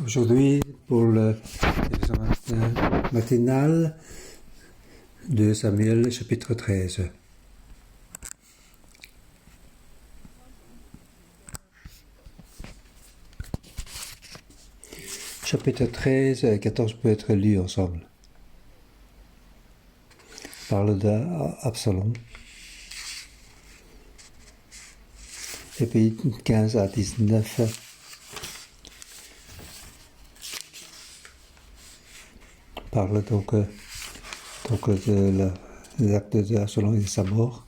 Aujourd'hui, pour le matinal de Samuel, chapitre 13. Chapitre 13 et 14 peut être lus ensemble. Il parle d'Absalom. Et puis 15 à 19 parle donc de l'acte d'Absalom et de sa mort.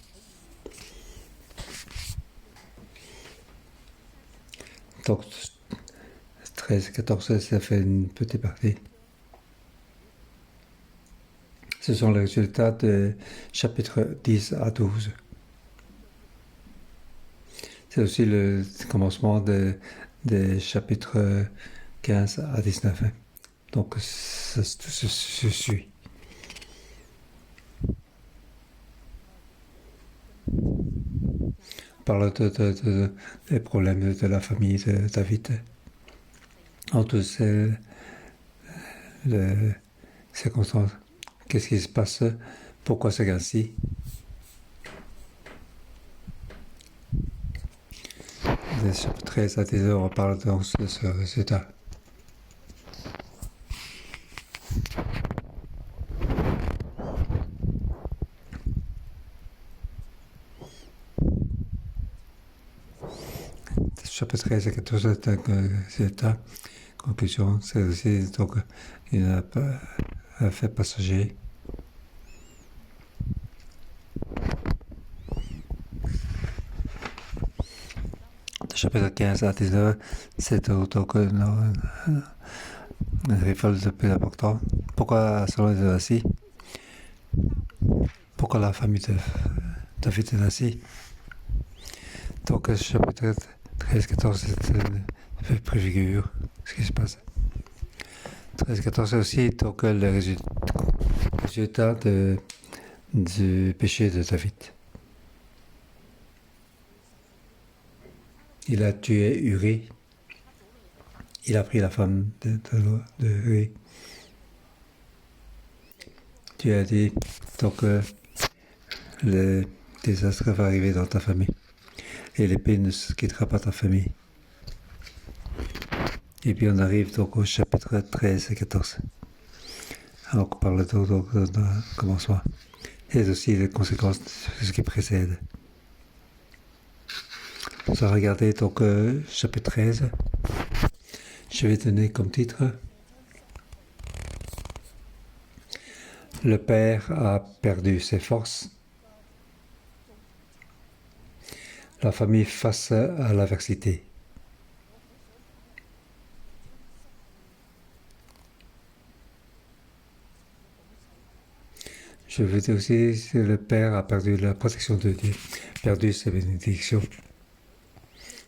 Donc 13 et 14, ça fait une petite partie. Ce sont les résultats de chapitre 10 à 12. C'est aussi le commencement des chapitres 15 à 19. Donc, ça se suit. On parle des problèmes de la famille de David. En toutes ces circonstances. Qu'est-ce qui se passe? Pourquoi c'est ainsi? Les chapitres 13 à 10 on parle donc de ce résultat. Chapitre 13 et 14 c'est un conclusion, c'est aussi donc un fait passager. Chapitre 15 à 19, c'est donc une révolte plus importante. Pourquoi Salomon est ainsi? Pourquoi la famille de David est ainsi? Donc chapitre 13-14, c'est préfigure ce qui se passe. 13-14, c'est aussi donc, le résultat du péché de David. Il a tué Uri. Il a pris la femme de Uri. Tu as dit donc le désastre va arriver dans ta famille. Et l'épée ne quittera pas ta famille. Et puis on arrive donc au chapitre 13 et 14. Alors on parle donc d'un commencement. Et aussi les conséquences de ce qui précède. On va regarder donc chapitre 13. Je vais donner comme titre Le père a perdu ses forces. La famille face à l'adversité. Je veux dire aussi que le père a perdu la protection de Dieu, perdu ses bénédictions.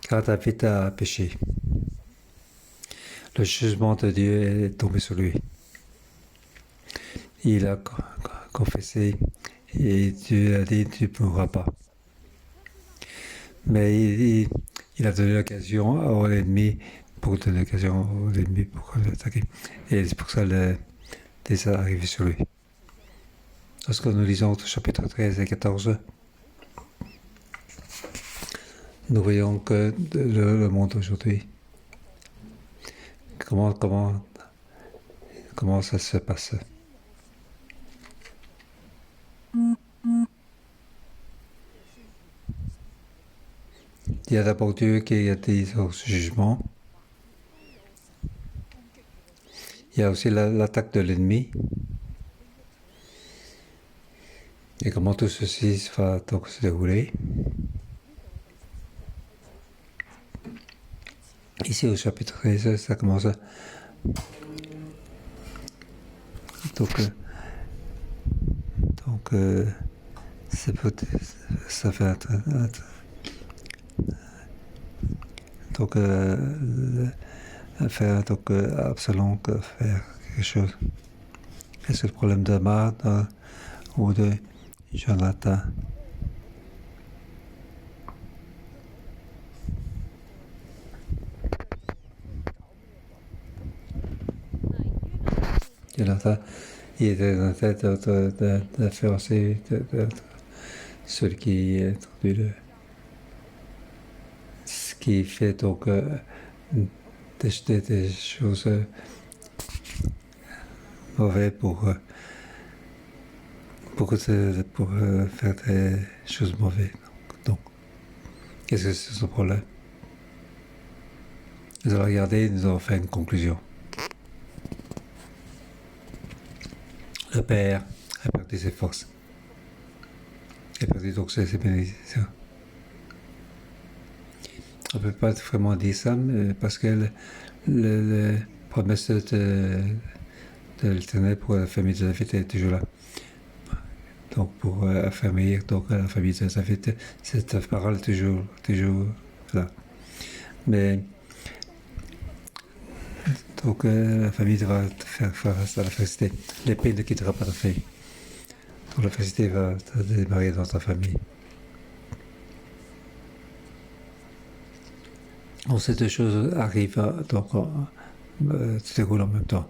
Car David a péché. Le jugement de Dieu est tombé sur lui. Il a confessé et Dieu a dit tu ne mourras pas. Mais il a donné l'occasion à l'ennemi pour l'attaquer. Et c'est pour ça que ça arrive sur lui. Lorsque nous lisons au chapitre 13 et 14, nous voyons que le monde aujourd'hui, comment ça se passe. Il y a d'abord Dieu qui a dit au jugement. Il y a aussi l'attaque de l'ennemi. Et comment tout ceci va donc se dérouler. Ici au chapitre 13, ça commence donc ça fait donc faire donc Absalom faire quelque chose. Et c'est le problème de Marthe ou de Jonathan. Jonathan, il était dans la tête d'influencer celui qui est entendu ce qui fait donc d'acheter des choses mauvaises pour faire des choses mauvaises. Donc, qu'est-ce que c'est son problème? Nous allons regarder, nous allons faire une conclusion. Le Père a perdu ses forces. Il a perdu donc ses bénédictions. On ne peut pas vraiment dire ça, parce que la promesse de l'Éternel pour la famille de David est toujours là. Donc pour affermir donc, la famille de David, cette parole est toujours là. Mais donc la famille devra faire face à la félicité. L'épée ne quittera pas ta famille. Donc la félicité va démarrer dans ta famille. Donc ces deux choses arrivent, donc se déroulent en même temps.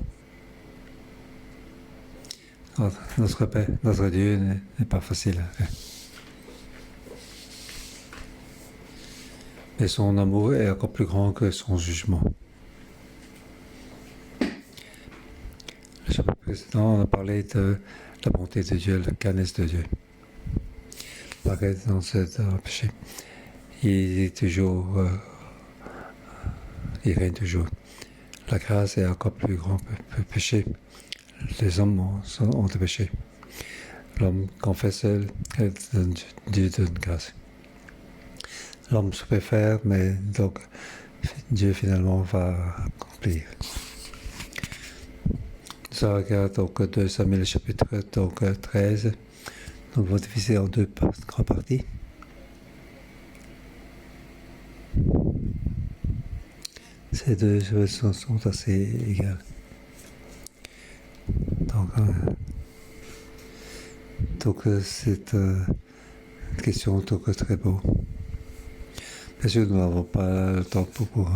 Notre Dieu n'est pas facile à faire. Mais son amour est encore plus grand que son jugement. Le chapitre précédent, on a parlé de la bonté de Dieu, la canesse de Dieu. Pareil dans le péché. Il est toujours, il règne toujours. La grâce est encore plus grand que le péché. Les hommes ont des péchés. L'homme confesse, Dieu donne grâce. L'homme se peut faire, mais donc Dieu finalement va accomplir. Ça regarde donc 2 Samuel chapitre donc, 13. Nous allons diviser en deux grandes parties. Ces deux choses sont assez égales. Donc c'est une question donc, très beau. Bien sûr, nous n'avons pas le temps pour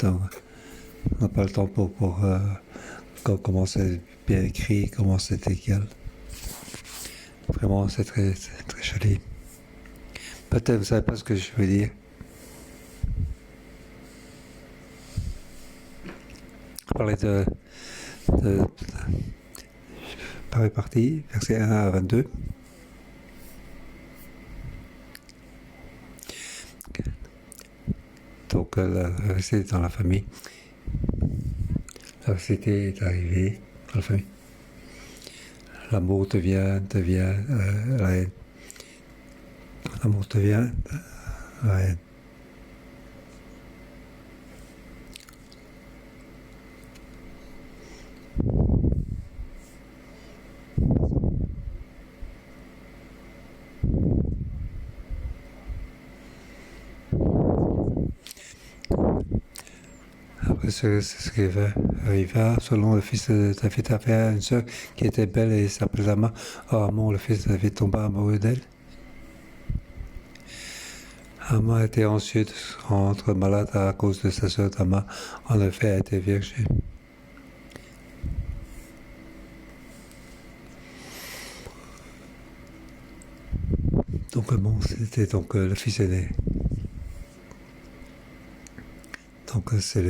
on n'a pas le temps pour comment c'est bien écrit, comment c'est égal. Vraiment, c'est très, très joli. Peut-être vous ne savez pas ce que je veux dire. Parler de par partie, versets 1 à 22. Donc la réussite dans la famille. La réussite est arrivée dans la famille. L'amour devient la haine. L'amour devient la haine. Après, c'est ce qui arriva. Selon le fils de David avait une sœur qui était belle et s'appelait Tamar. Or, Amon, le fils de David, tomba amoureux d'elle. Amon était ensuite rentré malade à cause de sa sœur Tamar. En effet, elle était vierge. Donc Amon, c'était donc le fils aîné. Donc c'est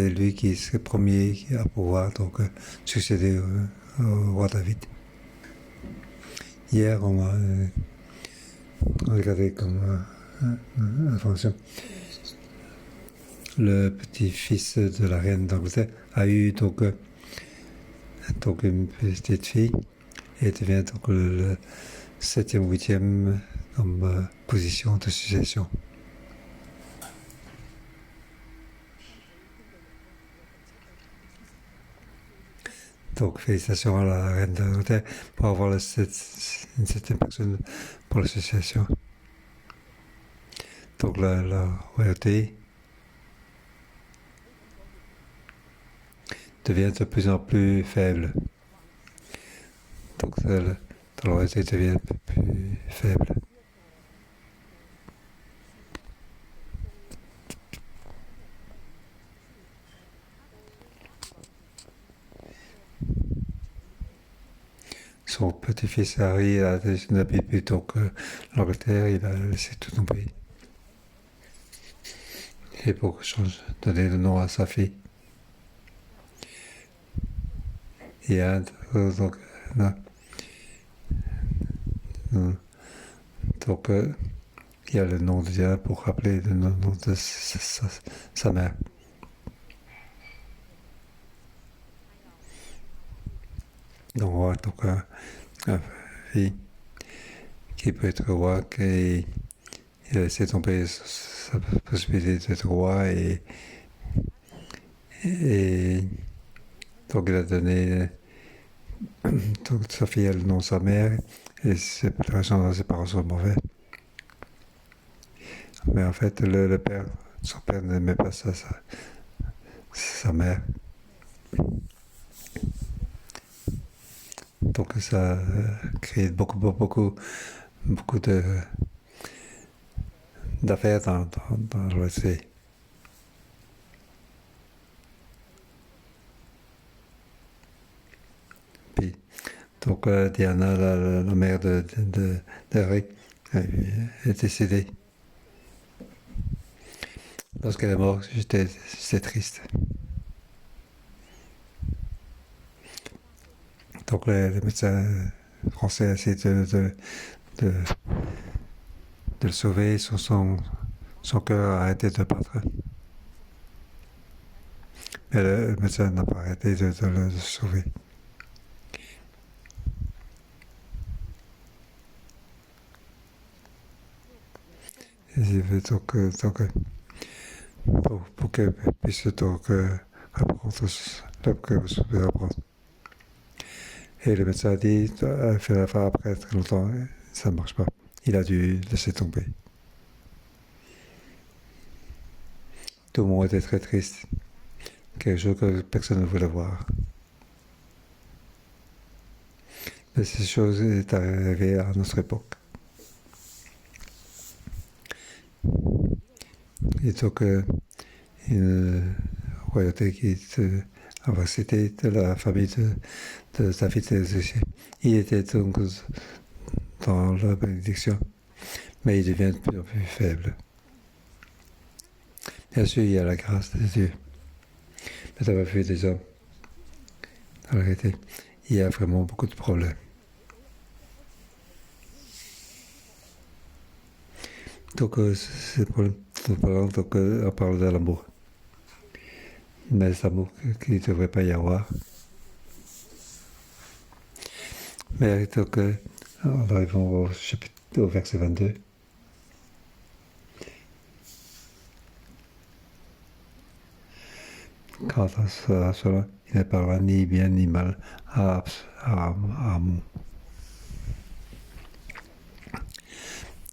lui qui est le premier à pouvoir donc, succéder au roi David. Hier, on a regardé comme information. Le petit-fils de la reine d'Angleterre a eu donc une petite fille et devient donc le 7e ou 8e comme position de succession. Donc félicitations à la reine d'Angleterre pour avoir une 7e personne pour l'association. Donc la royauté devient de plus en plus faible. Donc la royauté devient plus faible. son petit-fils Harry n'habite plutôt que l'Angleterre, il a laissé tout tomber. Et pour donner le nom à sa fille. Et donc, donc il y a le nom de Diana pour rappeler le nom de sa mère. Donc, un fille qui peut être roi, qui il a laissé tomber sa possibilité d'être roi et donc il a donné donc sa fille a le nom de sa mère et c'est pour la raison dont ses parents sont mauvais. Mais en fait, son père n'aimait pas sa mère. Donc ça a créé beaucoup d'affaires dans l'OSC. Puis, donc Diana, la mère de Harry, est décédée. Lorsqu'elle est morte, j'étais triste. Donc les médecins français essaient de le sauver, son cœur a arrêté de battre. Mais le médecin n'a pas arrêté de le sauver. Et donc pour qu'elle puisse donc apprendre ce que vous pouvez apprendre. Et le médecin a dit, elle fait la fin après très longtemps, ça ne marche pas. Il a dû laisser tomber. Tout le monde était très triste. Quelque chose que personne ne voulait voir. Mais ces choses est arrivées à notre époque. Et donc, une royauté qui c'était de la famille de David et Zéché. Il était donc dans la bénédiction, mais il devient de plus en plus faible. Bien sûr, il y a la grâce de Dieu. Mais d'avoir vu des hommes, en réalité, il y a vraiment beaucoup de problèmes. Donc, c'est pour donc, on parle de l'amour. Mais l'amour qu'il ne devrait pas y avoir. Mais donc, en arrivant au verset 22. Quant à cela, il ne parlera ni bien ni mal à Amon.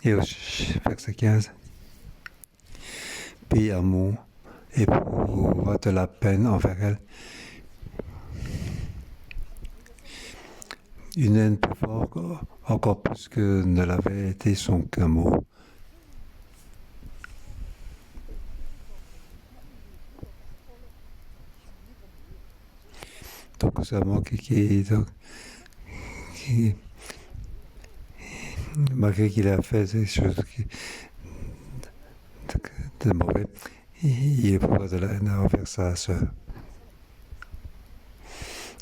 Et au verset 15, puis Amon éprouvera de la peine envers elle, une haine plus forte, encore plus que ne l'avait été son amour. Donc c'est un amour qui malgré qu'il a fait des choses de mauvais, il éprouva de la haine envers sa sœur.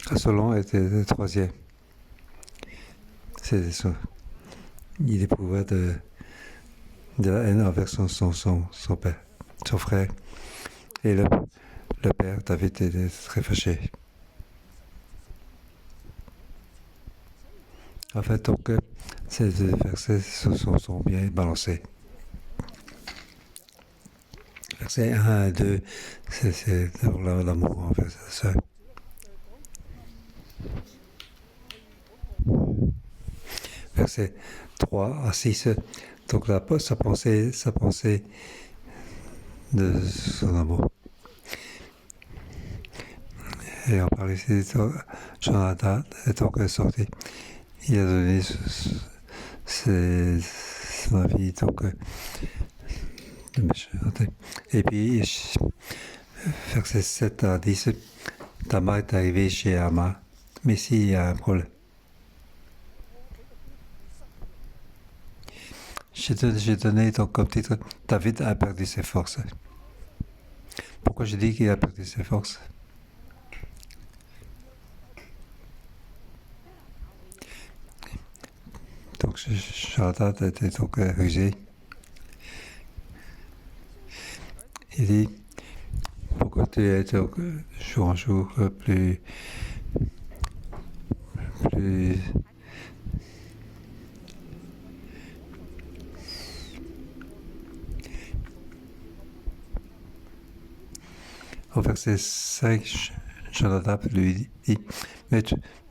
Absalom était le troisième. Il éprouva de la haine envers son père, son frère. Et le père David était très fâché. En fait, donc, ces deux versets sont bien balancés. Versets 1 et 2, c'est l'amour envers sa sœur. Versets 3 à 6, donc sa pensée de son amour. Et on parle ici de Jonathan, étant qu'il est sorti, il a donné son avis, donc de méchanceté. Et puis, versets 7 à 10, Tamar est arrivé chez Amar, mais ici il y a un problème. J'ai donné donc comme titre David a perdu ses forces. Pourquoi je dis qu'il a perdu ses forces? Donc Jonathan était donc rusé. Il dit pourquoi tu es donc jour en jour plus au verset 5, Jonathan lui dit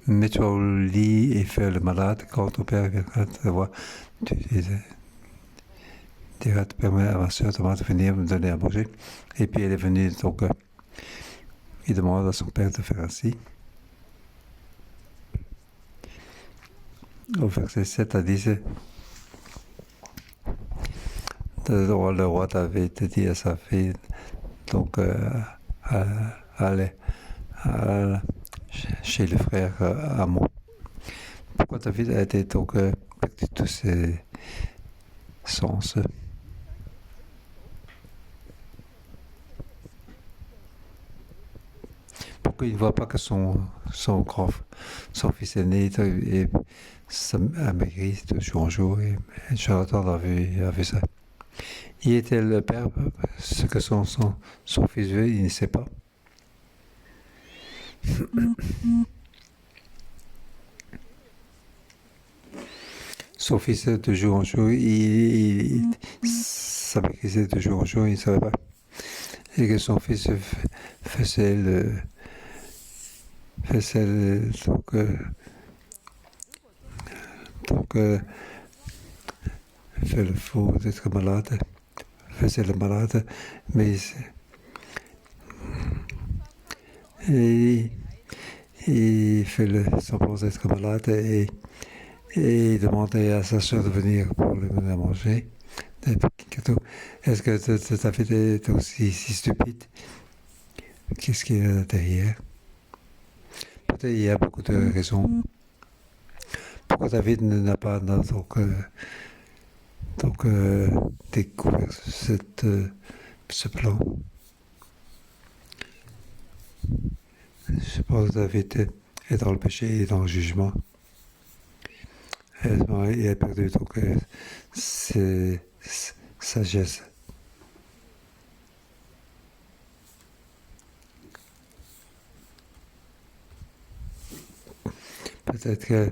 mets-toi au lit et fais le malade. Quand ton père viendra te voir, tu diras te permettre à ma soeur de venir me donner à manger. Et puis elle est venue, donc il demande à son père de faire ainsi. Au verset 7 à 10, le roi David dit à sa fille, donc aller chez le frère Amon. Pourquoi David a été donc perdu tous ses sens? Pourquoi il ne voit pas que son fils aîné est amaigri de jour en jour, et Jonathan a vu ça. Il était le père, ce que son fils veut, il ne sait pas. Son fils de jour en jour, il s'amaigrisait de jour en jour, il ne savait pas. Et que son fils faisait fait le faux d'être malade, faisait le malade, mais il fait le semblant d'être malade et il demandait à sa soeur de venir pour lui donner à manger. Est-ce que David est aussi si stupide? Qu'est-ce qu'il y a derrière? Peut-être il y a beaucoup de raisons. Pourquoi David n'a pas découvert ce plan? Je pense que David est dans le péché et dans le jugement. Il a perdu donc ses sagesse. Peut-être que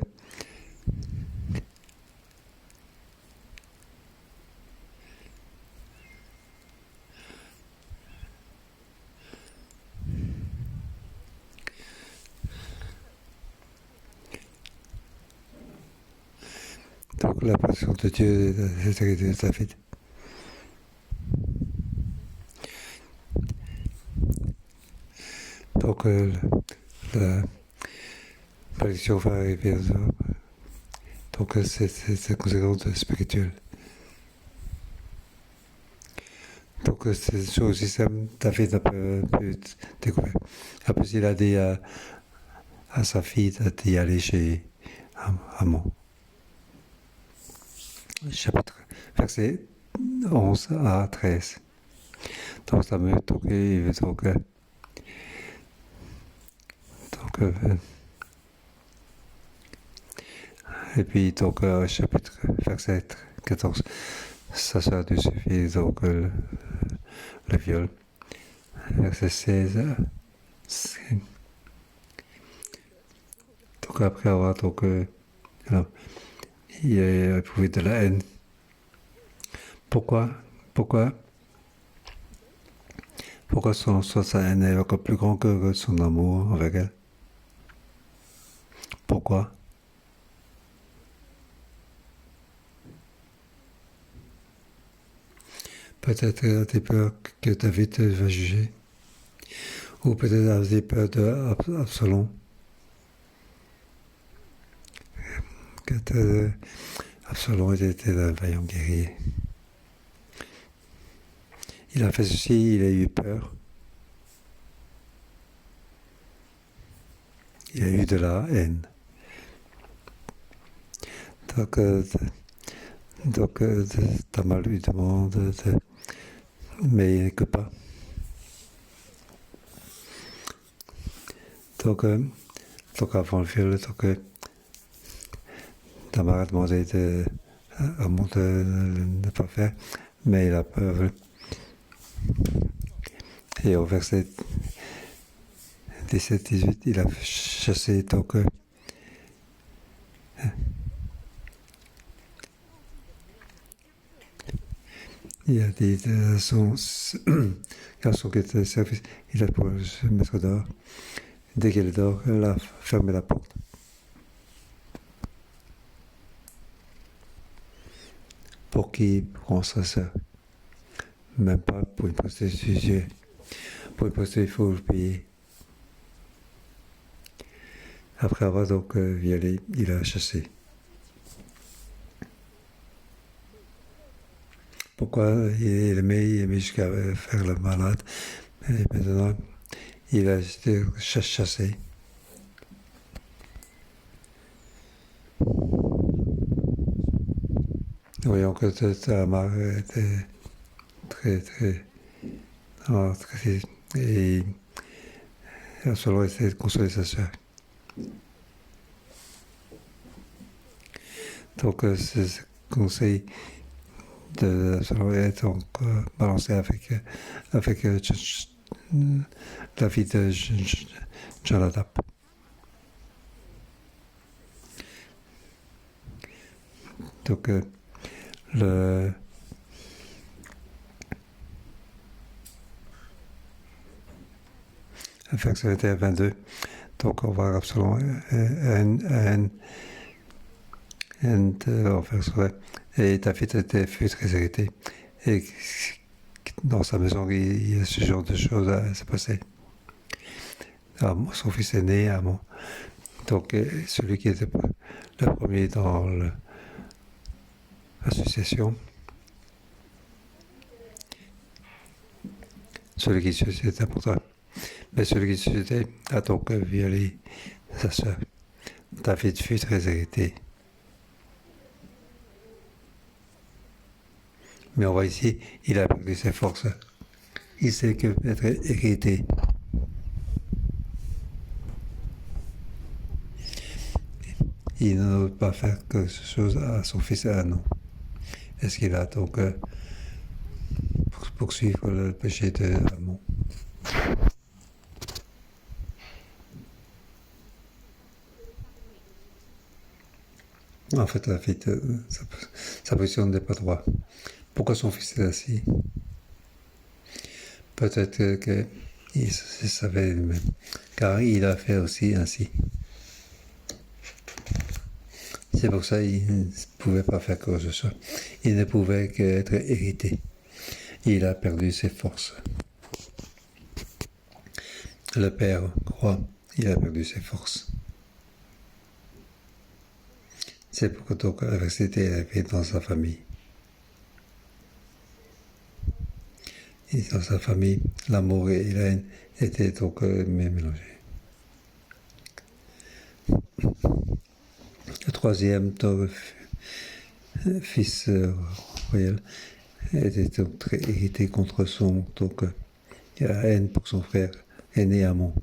donc la passion de Dieu est héritée de David. Donc la prédiction va arriver. Donc c'est une conséquence spirituelle. Donc c'est une chose aussi simple, David n'a pas pu découvrir. Après il a dit à sa fille d'y aller chez Amon. Chapitre verset 11 à 13. Donc ça me toquait, et puis donc chapitre verset 14, ça sera du suffit donc le viol. Verset 16. Donc après avoir donc il a éprouvé de la haine. Pourquoi sa haine est encore plus grande que son amour avec elle? Pourquoi? Peut-être a des peurs que David va juger, ou peut-être a des peurs d'Absalom. Absalom était un vaillant guerrier. Il a fait ceci, il a eu peur. Il a eu de la haine. Donc Donc, Tamal lui demande, mais il n'écoute pas. Donc avant le viol, Tamar a demandé à Amon de ne pas faire, mais il a peur. Et au verset 17-18, il a chassé il a dit à son garçon qui était de service, il a pour se mettre dehors. Dès qu'elle est dehors, elle a fermé la porte. Pour qui prend sa sœur? Même pas pour une prostituée. Pour une prostituée, il faut le payer. Après avoir violé, il a chassé. Pourquoi il aimait jusqu'à faire le malade. Et maintenant, il a été chassé. Voyons que Tamar était très et il a seulement essayé de consoler sa sœur. Donc, ce conseil de être balancé avec la vie de Jonadab. Donc, le verset 21 22. Donc, on va Absalom et David fut très irrité. Et dans sa maison, il y a ce genre de choses à se passer. Son fils aîné, Amon. Donc, celui qui était le premier dans l'association, celui qui se suicidait important. Mais celui qui se suicidait a donc violé sa sœur. David fut très irrité. Mais on voit ici, il a perdu ses forces. Il sait que être irrité. Il ne veut pas faire quelque chose à son fils et à nous. Est-ce qu'il a donc poursuivre le péché de Amon? En fait, la fille, sa position n'est pas droite. Pourquoi son fils est assis? Peut-être qu'il savait lui-même, car il a fait aussi ainsi. C'est pour ça qu'il ne pouvait pas faire quoi que ce soit. Il ne pouvait qu'être irrité. Il a perdu ses forces. Le père croit, il a perdu ses forces. C'est pourquoi donc l'adversité est arrivée dans sa famille. Et dans sa famille, l'amour et la haine étaient donc mélangés. Le troisième fils royal était donc très irrité contre son la haine pour son frère aîné Amon.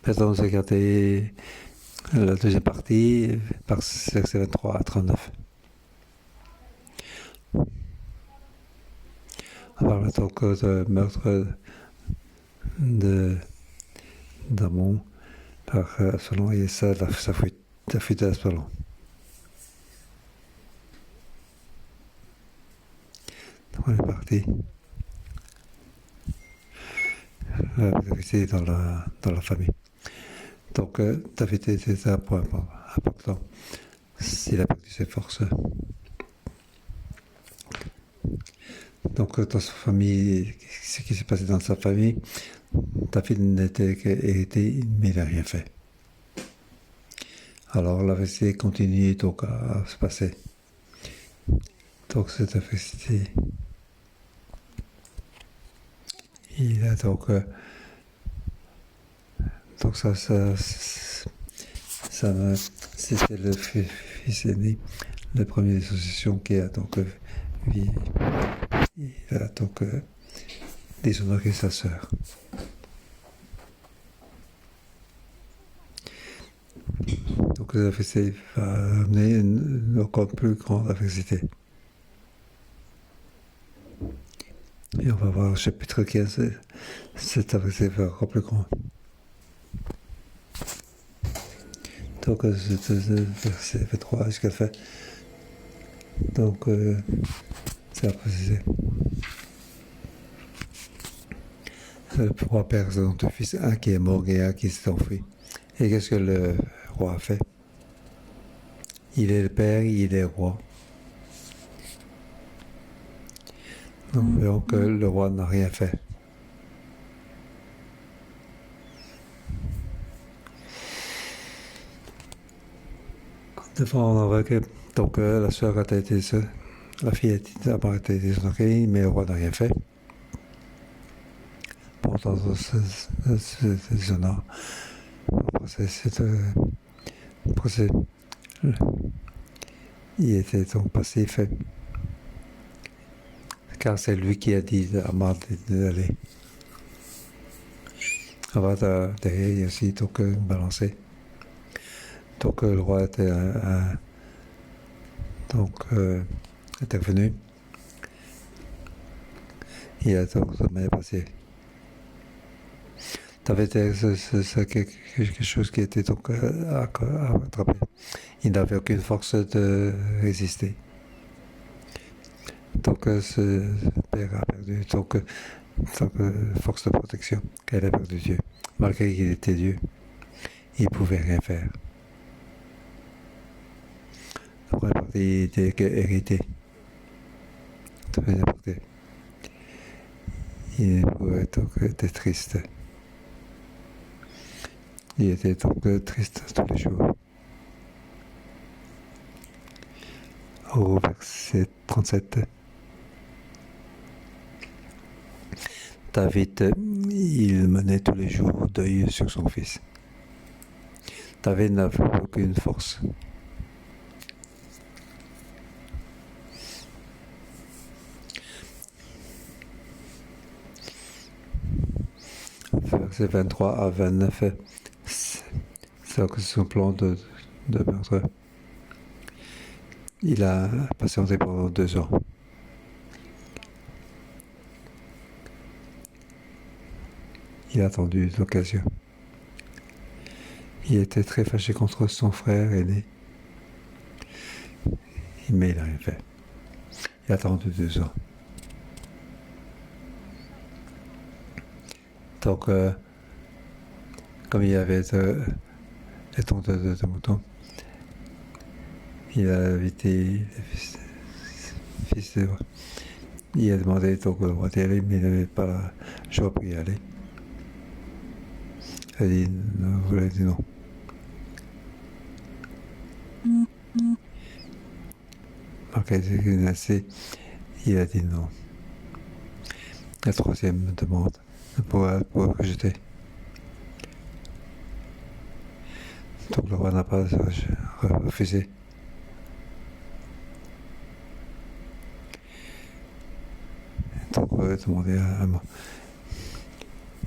Maintenant, on va regarder la deuxième partie, par verset 23 à 39. On parle donc de meurtre d'Amon par Absalom et sa fuite d'Absalom. Donc on est parti. La vérité dans la famille. Donc, David était un point important. Il a perdu ses forces. Donc, dans sa famille, ce qui s'est passé dans sa famille, David n'était qu'hérité, mais il n'a rien fait. Alors, la vérité continue donc à se passer. Donc, cette vérité, il a donc ça C'était le fils aîné, la première association qui a donc il a donc déshonoré sa sœur. Donc ça va amener une encore plus grande adversité. Et on va voir au chapitre 15, cette adversité va encore plus grande. Donc c'est verset 23 jusqu'à la fin. Donc c'est à préciser. Le roi perd donc deux fils, un qui est mort et un qui s'est enfui. Et qu'est-ce que le roi a fait? Il est le père, il est roi. Donc le roi n'a rien fait. Devant on voit que donc la sœur a été la fille a été déshonorée, mais le roi n'a rien fait. Pourtant ce déshonneur. Procès, il était donc passif, car c'est lui qui a dit à Marthe d'aller. Avant derrière, il y a aussi donc balancé. Donc le roi était intervenu. Il a donc de manière passée. C'est quelque chose qui était donc à attraper. Il n'avait aucune force de résister. Donc ce père a perdu donc force de protection qu'elle a perdu Dieu. Malgré qu'il était Dieu, il ne pouvait rien faire. Donc il était hérité. Il pouvait donc être triste. Il était donc triste tous les jours. Au verset 37. David, il menait tous les jours deuil sur son fils. David n'avait aucune force. Verset 23 à 29, c'est son plan de meurtre. Il a patienté pendant 2 ans. Il a attendu l'occasion. Il était très fâché contre son frère aîné. Mais il n'a rien fait. Il a attendu 2 ans. Donc, comme il y avait des tondeurs de moutons, il a invité les fils de roi. Il a demandé donc au roi d'y aller, mais il n'avait pas le choix pour y aller. Il a dit non, vous l'avez dit non. Donc, il a dit non. La troisième demande pour rejeter. Donc le roi n'a pas refusé. Donc demander à moi.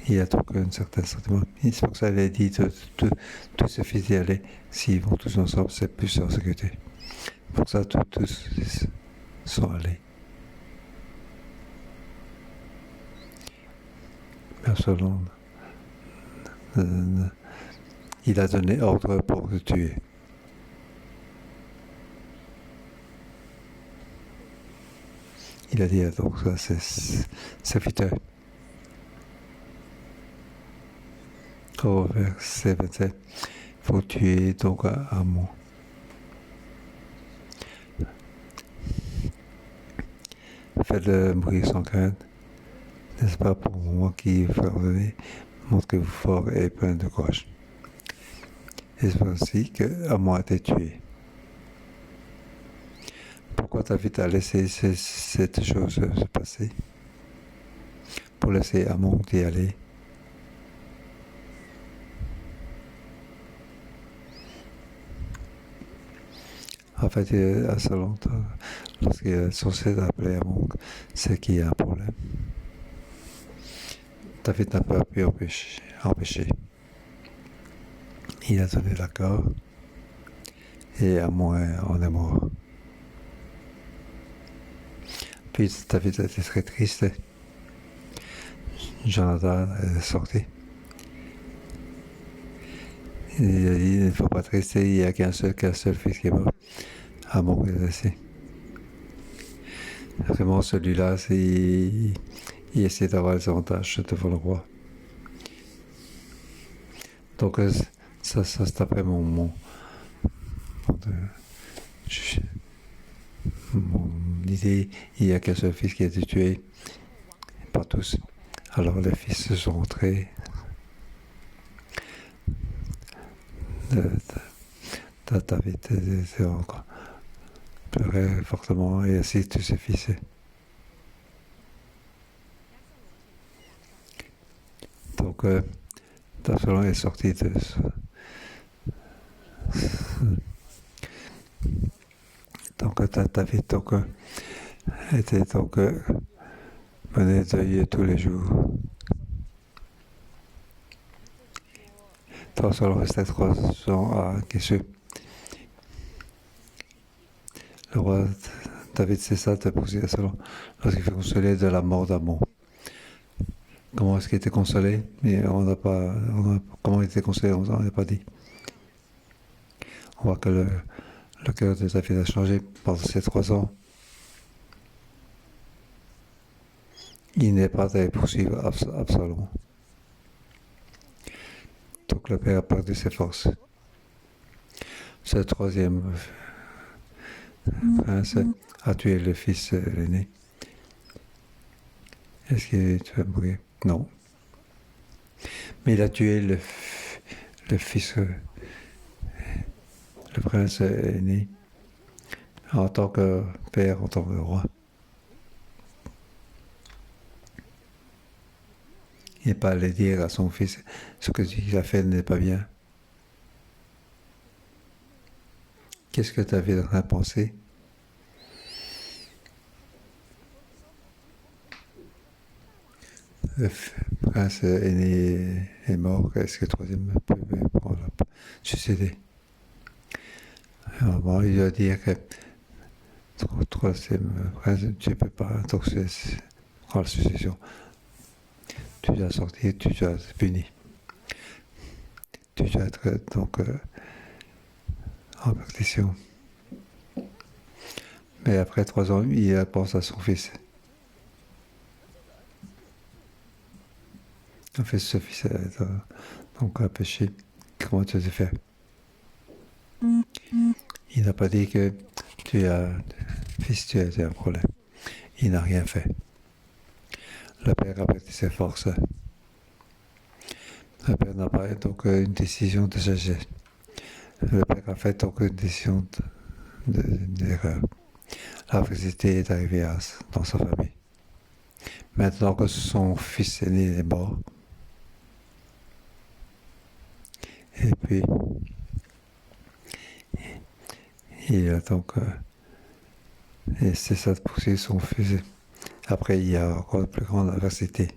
Il y a donc un certain sentiment. C'est pour ça qu'elle a dit tous ces fils y aller. S'ils vont tous ensemble, c'est plus en sécurité. Pour ça, tous sont allés. Mais Absalom, il a donné ordre pour le tuer. Il a dit donc ça, c'est serviteur. Au verset 27, il faut tuer donc Amon. Faites-le mourir sans crainte, n'est-ce pas pour moi qui vous ordonner, montrez-vous fort et plein de courage. Et c'est ainsi que Amon a été tué. Pourquoi David a laissé cette chose se passer? Pour laisser Amon d'y aller. En fait, Absalom, lorsqu'il est censé appeler Amon, c'est qu'il y a un problème. David n'a pas pu empêcher. Il a donné l'accord et Amon en est mort. Puis David était très triste. Jonathan est sorti. Il a dit, il ne faut pas être triste, il n'y a qu'un seul fils qui est mort. Amon est laissé. Vraiment, celui-là, il essaie d'avoir les avantages devant le roi. Donc, ça c'est après mon idée. Il n'y a qu'un seul fils qui a été tué, pas tous. Alors, les fils se sont rentrés. David était encore pleurait fortement et ainsi tous ses fils. Donc, Absalom est sorti de donc David était mené deuil tous les jours. Absalom restait 3 ans à Geshur. Le roi David cessa de poursuivre Absalom lorsqu'il fut consolé de la mort d'Amon. Comment est-ce qu'il était consolé? Mais comment il était consolé, on n'a pas dit. On voit que le cœur de David a changé pendant ces 3 ans. Il n'est pas allé poursuivre Absalom. Donc le père a perdu ses forces. Ce troisième prince a tué le fils l'aîné. Est-ce que tu vas mourir? Non. Mais il a tué le fils, le prince aîné, en tant que père, en tant que roi. Il n'est pas allé dire à son fils ce qu'il a fait n'est pas bien. Qu'est-ce que tu avais en train de penser? Le prince aîné est mort. Est-ce que le troisième peut prendre la succéder? Alors bon, il doit dire que le troisième prince, tu ne peux pas prendre la succession. Tu dois sortir, tu dois être puni. Tu dois être donc en perdition. Mais après 3 ans, il pense à son fils. En fait, ce fils donc a péché. Comment tu as fait? Il n'a pas dit que fils, tu as un problème. Il n'a rien fait. Le père a perdu ses forces. Le père n'a pas donc une décision de sagesse. Le père a fait donc une décision d'erreur. La félicité est arrivée dans sa famille. Maintenant que son fils aîné est mort, et puis il a donc et c'est ça de poursuivre son fils. Après, il y a encore une plus grande adversité.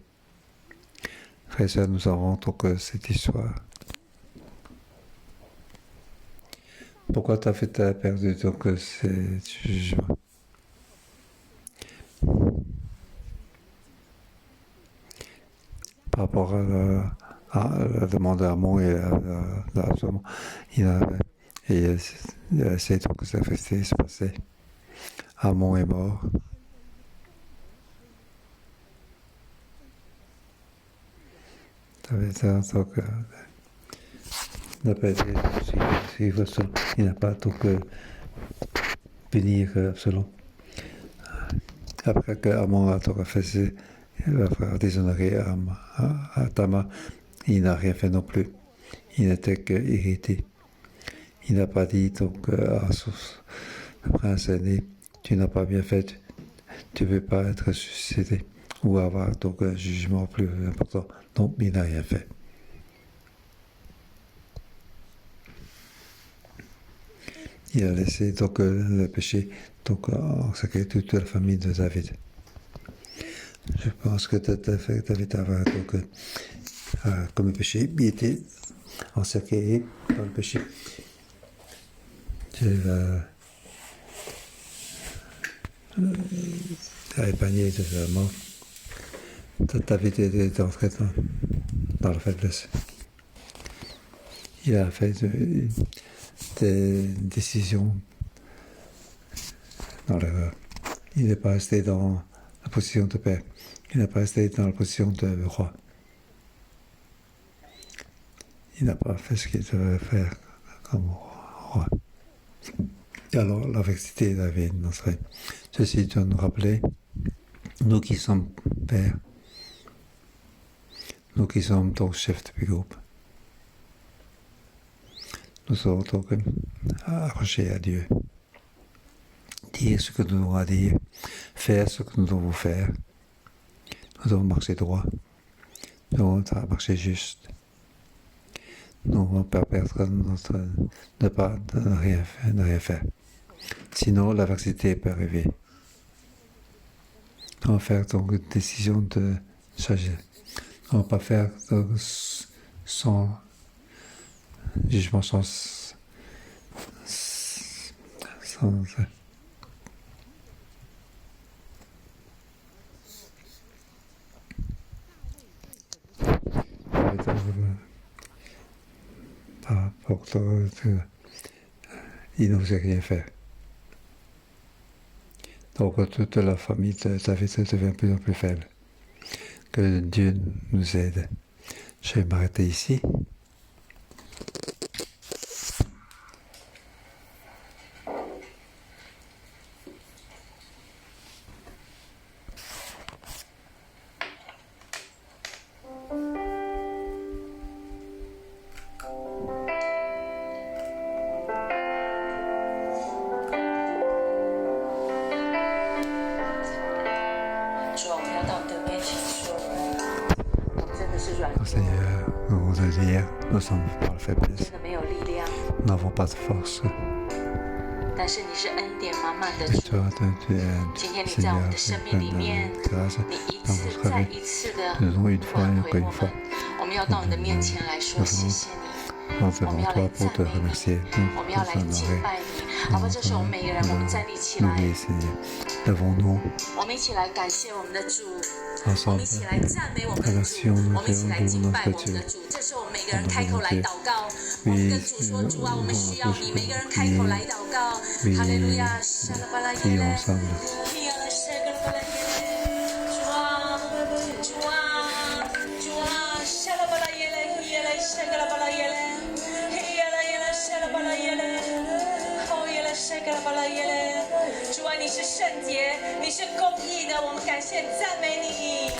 Frère et sœurs, nous avons donc cette histoire. Pourquoi tu as perdu donc ces jugements? Par rapport à la demande d'Amon et à Absalom, il a essayé donc que ça fasse se passer. Amon est mort. Donc, n'a pas été il n'a pas donc punir Absalom. Après que Amon a donc fait déshonorer à Tama, il n'a rien fait non plus. Il n'était qu'irrité. Il n'a pas dit donc à son prince aîné, tu n'as pas bien fait, tu ne veux pas être suicidé ou avoir donc un jugement plus important. Non, il n'a rien fait. Il a laissé donc le péché donc en sacré toute la famille de David. Je pense que David avait donc comme le péché, il était encerclé par le péché. Il a épargné de la mort. David était entré dans la faiblesse. Il a fait des décisions dans l'erreur. Il n'est pas resté dans la position de père. Il n'est pas resté dans la position de roi. Il n'a pas fait ce qu'il devait faire comme roi. Et alors, la vérité avait montré. Ceci doit nous rappeler, nous qui sommes pères, nous qui sommes donc chefs de groupe, nous sommes donc accrochés à Dieu. Dire ce que nous devons dire, faire ce que nous devons faire. Nous devons marcher droit, nous devons marcher juste. Nous ne devons pas perdre ne rien faire. Sinon, l'adversité peut arriver. Nous devons faire donc une décision de changer. Nous ne devons pas faire sans jugement, sans il n'osait rien faire. Donc toute la famille de David devient de plus en plus faible. Que Dieu nous aide. Je vais m'arrêter ici. Seigneur, nous voulons dire, nous sommes par la faiblesse, nous n'avons pas de force. 但是你是恩典满满的 Mais 主。 toi, tu 今天 es 你在我们 Seigneur, 的生命里面， grâce 你一 dans 次 votre 再 vie. 一次的 Nous avons une fois 挽 et 回 encore 我 une fois. 们。我们要到你的面前来说谢谢你， Nous 我们 devons 要 toi 来 pour 赞 te 美你， remercier, 我们要 nous 来 nous 敬 honorer. 拜你。好吧，这时候我们每个人，我们站立起来， Nous Seigneur, levons-nous 我们一起来感谢我们的主，我 ensemble. 们一起来赞美我们的主，我们一起来敬拜我们的主。这时候我们每个人开口来祷告，我们跟主说：主啊，我们需要你。每个人开口来祷告，哈利路亚，沙拉巴拉耶 Prions 勒。 ensemble. 主啊，你是圣洁，你是公义的，我们感谢赞美你。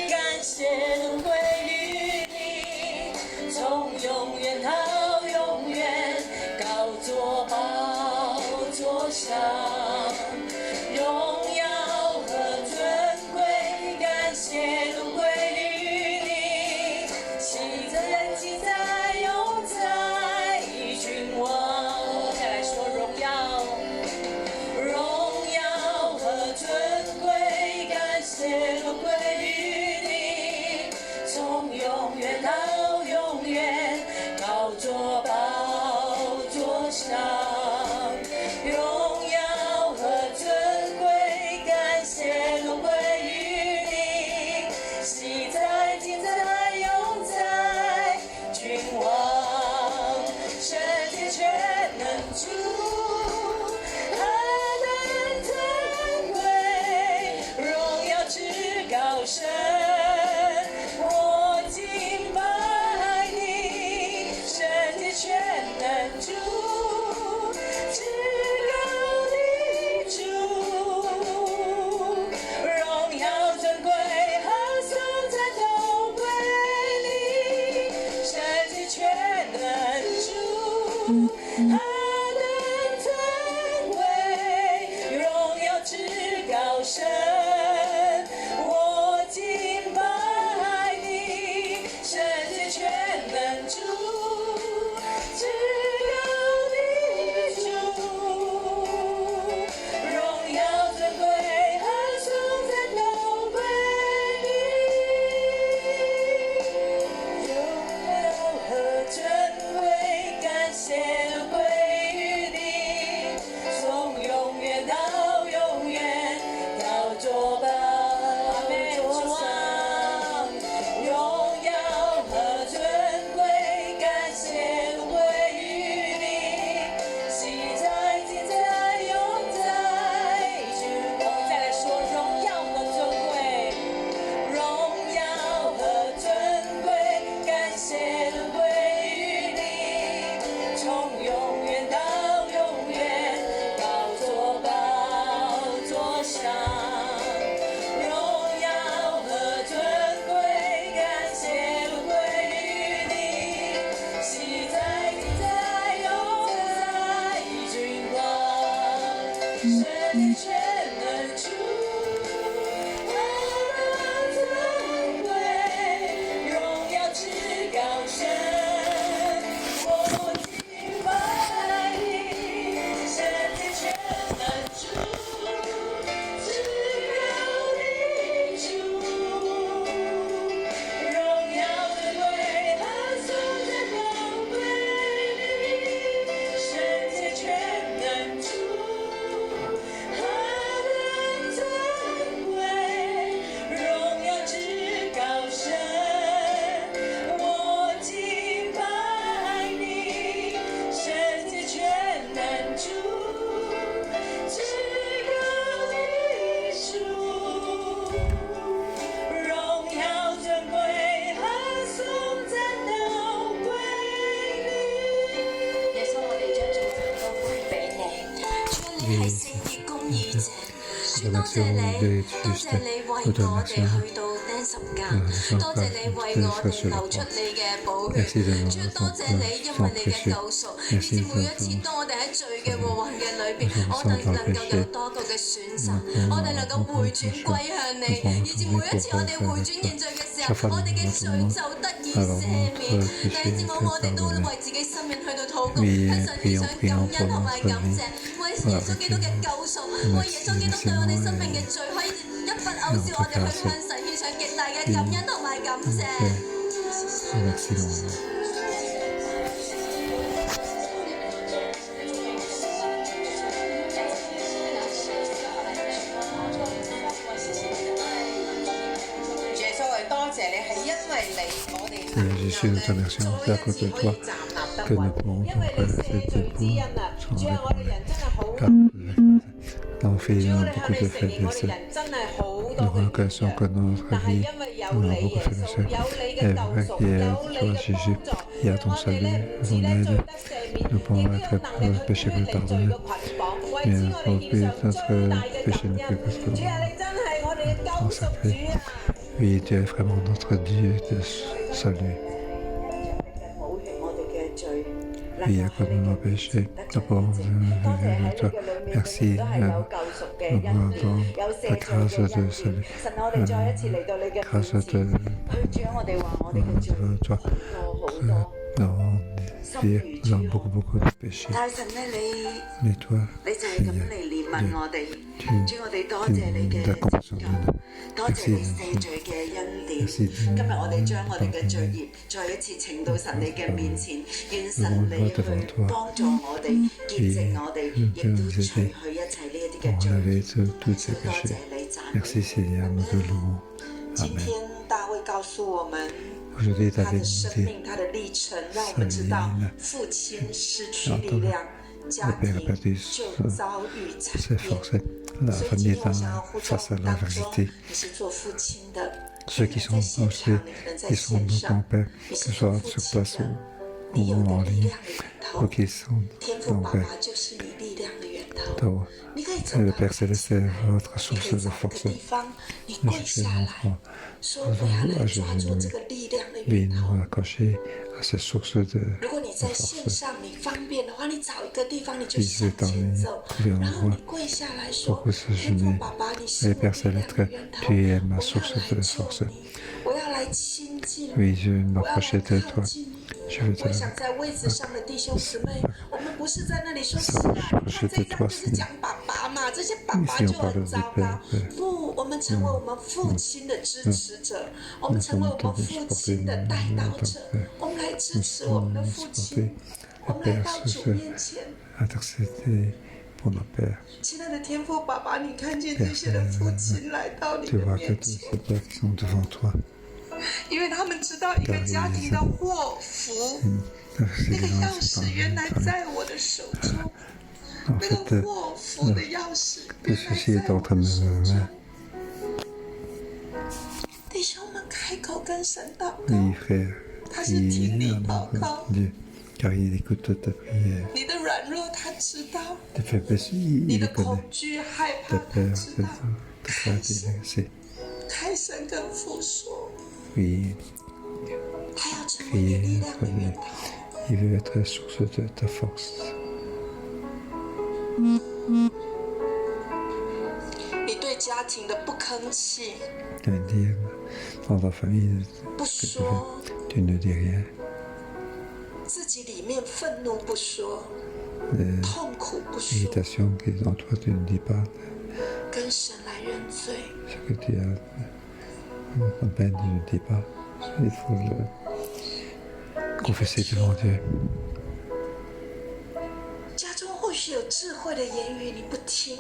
感谢能归于你，从永远到永远，高坐宝座上，荣耀和尊贵，感谢能归于你，喜在人记在永在君王。再来说荣耀。 荣耀和尊贵，感谢都归于你，从永远到永远，高坐宝座上。荣耀和尊贵，感谢都归于你，喜在今在永在君王，圣洁全能主。 神，我敬拜你，圣洁全能主，神的全能主，他的尊贵，荣耀至高神，我敬拜你，神的全能主，至高的主，荣耀尊贵，他颂赞高贵你，神的全能主。係聖潔公義者，主多謝你，多謝你為我哋去到釘十架，多謝你為我哋流出你嘅寶血，主多謝你，因為你嘅救贖，以至每一次當我哋喺罪嘅禍患嘅裏邊，我哋能夠有多個嘅選擇，我哋能夠回轉歸向你，以至每一次我哋回轉認罪嘅時候，我哋嘅罪就得以赦免。第一節我哋都為自己生命去到禱告，喺神面上感恩同埋感謝。為耶穌基督嘅救贖，為耶穌基督對我哋生命嘅罪，可以一筆勾銷我哋去向神獻上極大嘅感恩同埋感謝。耶穌，我哋多謝你，係因為你，我哋能夠Jésus, nous te remercions à cause de toi que nous pouvons faire cette époux sans Nous avons fait beaucoup de faiblesses. Nous reconnaissons que dans notre vie, nous avons beaucoup de faiblesses. Et vrai qu'il y a toi, Jésus, il y a ton salut, ton aide. Nous pouvons être péchés plus pardonnés. Mais notre péché n'est plus parce que consacré. Oui, tu es vraiment notre Dieu de salut. Oui, accorde-nous nos péchés. Nous pouvons venir à toi. Merci nous demandons la grâce de salut. Grâce de toi. Nous avons beaucoup de péchés. Mais toi, Seigneur, tu as compassion de nous. Merci de nous. Merci de nous pardonner. Nous voulons devant toi et nous aider pour enlever tous ces péchés. Merci Seigneur, nous te louons. Amen. Aujourd'hui, David nous dit, le Père a perdu ses forces. La famille est face à l'adversité. Ceux qui sont aussi, qui sont nos pères, que ce soit sur place ou en ligne, ou qui sont nos pères. Le Père Céleste est votre source de force. Ne cherchez pas. Nous ajoutons oui, nous accrocher à cette source de force. Si c'est en ligne, trouver un endroit pour vous séjourner. Le Père Céleste, tu es ma source de force. Oui, je vais m'approcher de toi. Je veux te s'approcher de toi, Seigneur. Ici, on parle du Père. Nous sommes tous supportés de notre Père. Nous sommes supportés. Le Père se intercéder pour nos pères. Père, tu vois que tous ces pères qui sont devant toi. 因为他们知道一个家庭的祸福，那个钥匙原来在我的手中，那个祸福的钥匙原来在我的手中。弟兄们开口跟神祷告，他是听你祷告， car il écoute ta prière. 你的软弱他知道， Tes faiblesses, 你 il 的 les connaît. 恐惧害怕 Ta 他 peur, 知道。 ta crainte, il sait. 开声跟父说， Oui, 他要成为你力 crier, 量的源 crier. 头。 Il veut être source de ta force. 家庭的不吭气， de dire dans ta famille 不 ce que tu 说， fais, tu ne dis rien. 自己里面愤怒不说， De 痛苦不说， l'irritation qui est en toi, tu ne dis pas. 跟神来认罪。 Ce que tu as en peine, tu ne dis pas. Il faut le confesser devant Dieu. 家中或许有智慧的言语，你不听，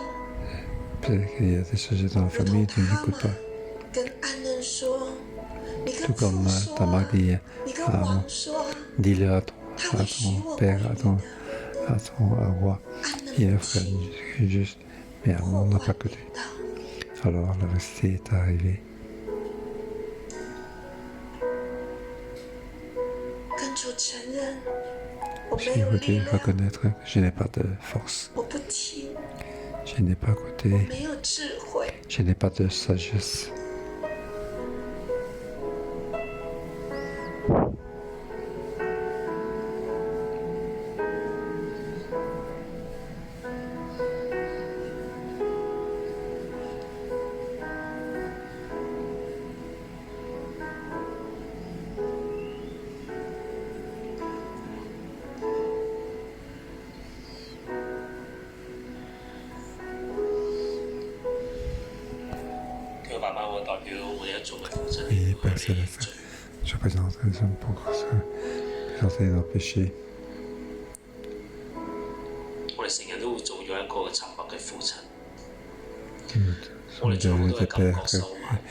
Peut-être qu'il y a des sujets dans la 如同 famille, tu 他 n'écoutes 们 pas. 跟安恩说，你跟 Tout comme 父说 ta mère dit 你跟 à 王说， dis-le à 他 ton 会许我 père, 归 à 你 ton 的。 roi. 安恩 Il 不 a fait 听， juste, mais on 破 n'a 坏 pas 你 écouté. 的。 Alors la vérité est arrivée. 跟主承认，我没 J'ai 有力 écouté, 量， reconnaître que je n'ai pas de force. 我不听， Je n'ai pas écouté. 没有智慧。 Je n'ai pas de sagesse. 佢爸爸會代表每一組嘅父親 Et 嚟 Père 去你 Céleste, 罪。 je présente les hommes pour présenter nos péchés. 我哋成日都會做咗一個沉默嘅父親， Nous 我 sommes 哋將好多 des 嘅感覺 pères 收埋，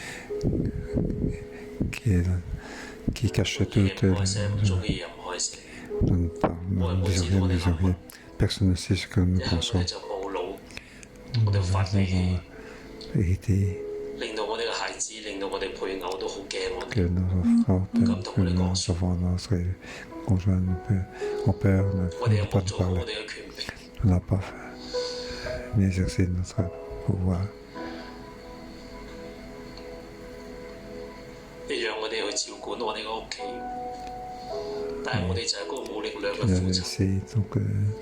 qui cachent 嘢 toutes 唔開聲，唔中意又唔開聲， nous ne disons rien, nous disons rien. Personne ne sait ce que nous 一係我 pensons. 哋就暴怒，我 Nous 哋發脾氣 avons，irrité 令到我哋嘅孩子，令到我哋配偶都好驚我 que 哋。 nos enfants, que nos enfants, notre conjoint ont peur, 我哋有 ne pas 冇 nous 做好 parler. 我哋嘅權柄？ On n'a pas bien exercé notre pouvoir. 你讓我哋去照管我哋嘅屋企，但係我哋就係嗰個冇力量嘅 Tu nous 父 as 親。 laissé donc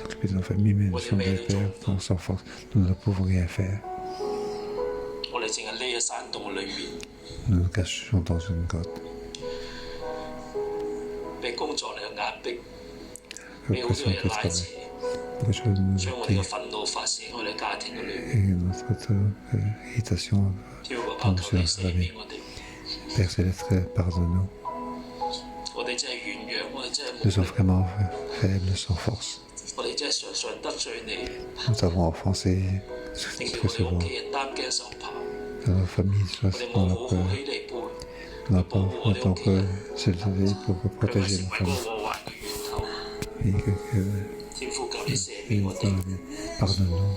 s'occuper de nos familles, mais nous sommes des pères sans force. Nous ne pouvons rien faire. 我哋淨係匿喺山洞裏面， Nous nous cachons dans une grotte. 俾工作嚟壓迫， Que 俾好多 pression 人 de 拉 travail. 扯， Beaucoup de choses nous 將我哋嘅 tirent 憤怒發泄喺我哋家庭嘅裏面。 et notre irritation 天父爸爸，求你赦免我哋， Père Céleste, pardonne-nous. 我哋真係軟弱，我哋真係 Nous 冇 sommes 力， vraiment faibles, sans force. 我哋真係常常得罪你， Nous avons offensé 令到 très 我哋 souvent 屋企人擔驚受怕， que nos familles 我 soient 哋 dans 冇 la 好好 peur. 起嚟背， On n'a 保 pas 護我哋 autant 屋企人， que s'élever pour 佢係 protéger 成 nos 為嗰 familles. 個禍患嘅源頭。 Et que 天父求你赦免我哋， pardonne-nous.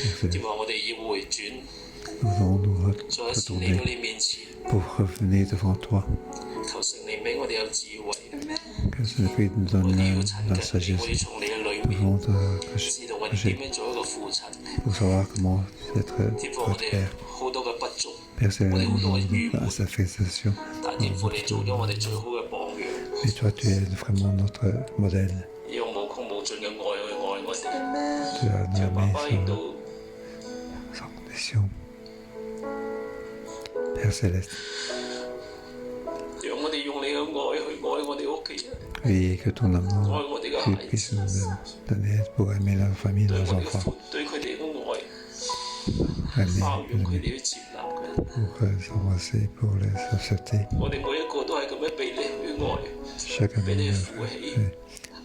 Père 點 Céleste, 話我哋要回轉， nous allons nous 再一次嚟到 retourner 你面前， pour revenir devant toi. 求聖靈俾我哋有智慧， Que ce Esprit nous 我 donne 哋要 la 親近你， sagesse 我要從你嘅裏 nous 面 devons 知道我哋點樣做一個父親。 pour savoir comment être 天父，我 votre 哋 Père. 好多嘅不足， Père Céleste, Oui, nous oui, avons oui. de satisfaction. 但天父你做咗我哋最好嘅榜樣， Et toi, tu es vraiment notre modèle. 用無窮無盡嘅愛去愛我哋。 Tu as nous 爸 aimé 爸亦都 sans condition. Père Céleste, 讓我哋用你嘅愛去愛我哋屋企人， et que ton 愛 amour 我哋嘅 tu 孩 puisses 子， nous donner pour aimer la famille, 對 nos 我哋嘅 enfants, 父，對佢哋嘅愛， aimer, 包容佢 aimer, 哋去接納佢。 pour les embrasser, pour les accepter. 我哋每一個都係咁樣被你去愛， Chacun de 俾你 nous, 扶起。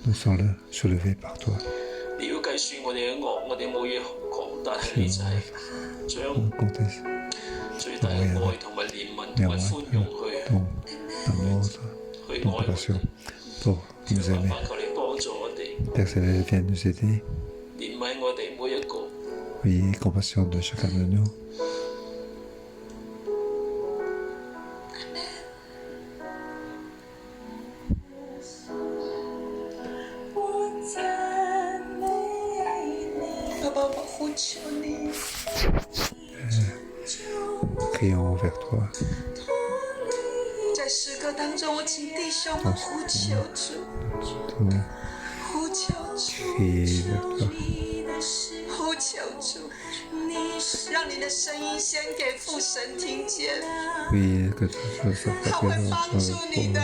nous sommes là, soulevés par toi. 你要計算我哋嘅惡，我哋冇嘢講，但係你就係將 On compte 最大嘅愛同埋憐憫同埋寬容去 ton amour, 去 ton 愛我 compassion 哋。 pour nous 爸 aimer. 爸，求你幫助我哋， Père Céleste, viens nous aider. 憐憫我哋每一個。 Oui, compassion de chacun de nous. 我赞美你，爸爸，我呼求你， Crions vers toi. 在诗歌当中，我请弟兄们呼求主， Nous 呼求主， crier vers toi. 呼呼求主，让你的声音先给父神听见， Oui, que ce soit 他 pas 会 présent 帮助 pour 你的，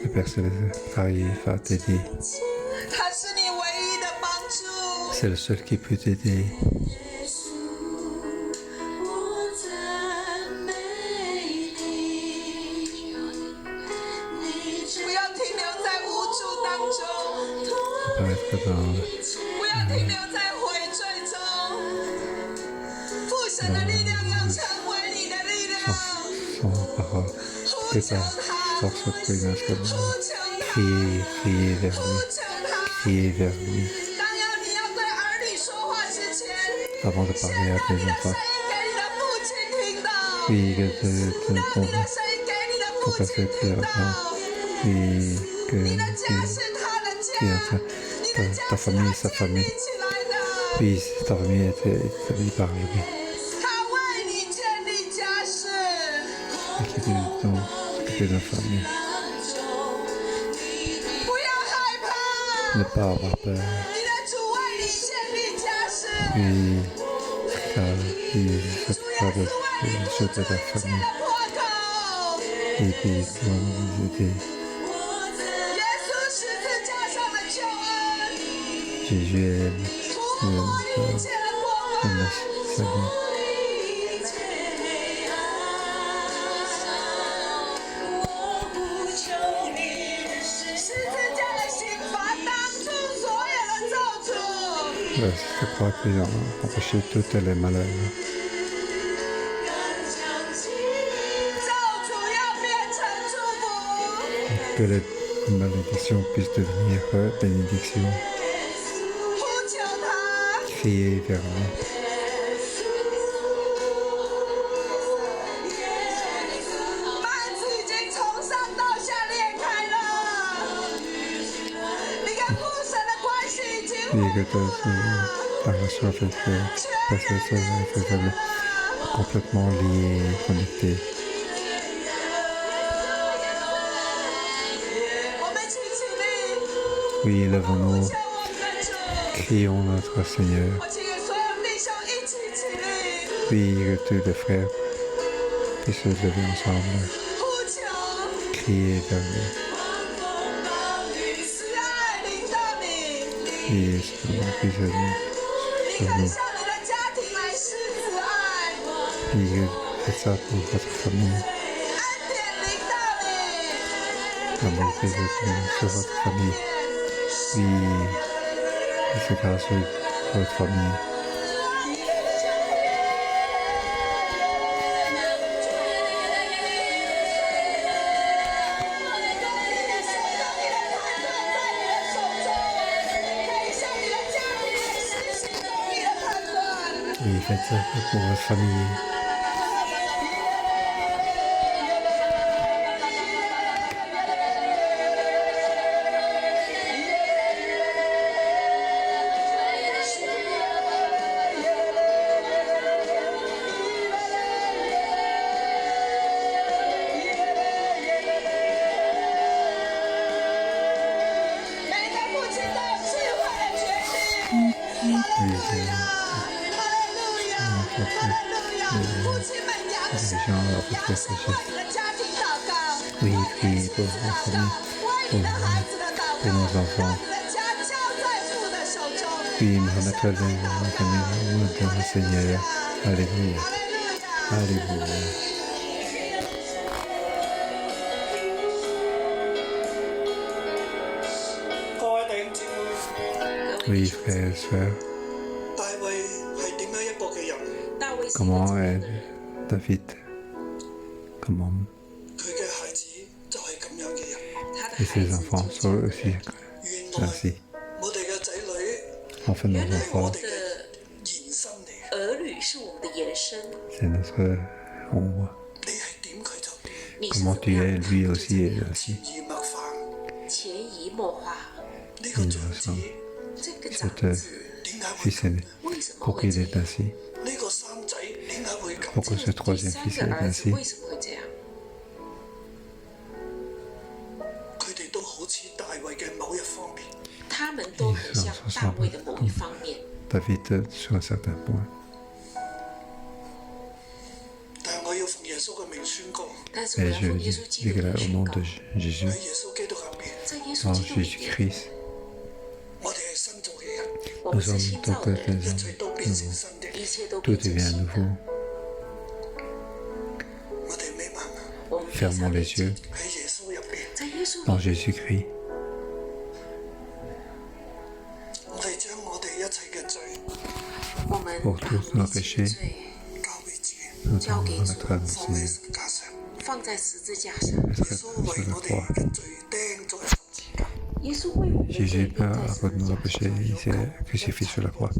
le personne qui arrive à t'aider. 他是你唯一的帮助。 C'est le seul qui peut t'aider. 耶稣，我赞美你，不要停留在无助当中， Pas être dans 不要停留在悔罪中。父神的力量要成为你的力量， sans parole. 呼 Que 求 ta 他， force prenne notre 呼 main. 求他， Criez, criez vers 呼 lui. 求他。 Criez vers lui. 当你要对儿女说话之前， Avant de 先 parler à 让 tes 你的声 enfants. 音给你的父亲听到。 Oui, que 让你的声音给你的父亲听到。 oui, que 你的家是他的家， 你的家 ta 是 famille, 他 sa 建立 famille. 起来的。 Oui, ta famille est établie par lui. 他为你建立家室。 Et qui t'occuper de la famille. 不要害怕， Ne pas avoir peur. 你的主为你建立家室。 Oui, car il s'occupera de 为你堵 ceux 住 de ta 一切 famille. 的破口。 Et puis, ils vont nous aider. 耶稣十字架上的救恩， Jésus est 涂抹一切的过 le 犯。 salut. 十字架的刑罚挡住所有的咒诅。 Je crois qu'ils ont empêché toutes les malheurs. 咒诅要变成祝福。 Que les malédictions puissent devenir bénédictions. 呼求他， Criez vers lui. 幔子已经从上到下裂开了。你跟父神的关系已经 Et 恢 que 复 ta 了。 relation avec personne complètement liée et connectée. 我们一起起立， Oui, lèvons-nous, 求我们的主。 crions notre Seigneur. 我请所有弟兄一起起立， Oui, que tous les frères puissent se lever ensemble, 呼求， crier vers lui. 慈爱临到你。 Et seulement puisse 你 sur 可以 nous. 向你的家庭来施慈爱， Et faites ça pour votre famille. 恩典临到你。 L'amour que vous donne sur votre famille. Oui, et c'est grâce à votre famille. 在你的手中，可以向你的家庭实行公义的判断。 Oui, faites ça pour votre famille. 每个父亲都有智慧的决定。哈利路亚，哈利路亚，哈利路亚！父亲们扬声，扬声为你的家庭祷告， Oui, priez pour 祷 votre 告， famille. 为你的孩子的祷 pour 告， nos enfants. 让你的家交在父的手中。 Puis nous remettre les familles dans le Seigneur. Alléluia. 哈利路亚。 Alléluia. 各位弟兄姊妹， Oui, frères et sœurs, 大衛係點樣一個嘅人？大衛 comment est David? Comment 佢嘅孩子就係咁樣嘅人。 et ses enfants sont aussi 原來 ainsi. 我哋嘅仔女 Enfin, nos 係我 enfants, 哋嘅延伸嚟嘅，兒女是我們的延伸， c'est notre ombre. 你係點佢就點，你是 Comment 怎 tu 麼 es, 樣， lui aussi est 潛 ainsi. 移默化。潛移默化。呢個種子這個 C'est 長 un 子 點解會 fils aîné. 為什麼 Pour 會 qu'il 這 est 樣？ ainsi. 呢個三仔點解會咁？ Pourquoi ce 第 troisième 三 fils 個 est 兒子 ainsi? 為什麼會這樣？佢哋都好似大衛嘅某一方面，他們都很 dans像son 大 sabre 卫的某一方面， David sur un certain point. 但係我要奉耶穌嘅名宣告，但是我 Et 要 je 奉耶穌 dis 基督 que 的 là, au 宣 nom 告 de，Jésus, 喺耶穌基督入邊，在耶 en 穌基督里面， Jésus-Christ, 我哋係新造嘅人，我 nous 們是 sommes 新造 toutes 的 les 人，一切都變成 hommes. 新的。一切都 Tout 變成 devient 新 nouveau. 的。我哋眯埋眼，我們閉 Fermons 上 les 眼睛 yeux 喺耶穌入邊，在耶穌 en 里， Jésus-Christ. 我哋將我哋一切嘅罪我們 Pour 把 tous 我 nos 們自己的 péchés 罪 交俾主， Nous 交給 allons 主 remettre à 放喺 Seigneur, 十字架上。放在十字架上。耶穌為我哋嘅罪釘在十字架，耶穌為我們的罪 Jésus, 釘 à 在 cause 十 de 字 nos 架 péchés, 上， il s'est crucifié sur la croix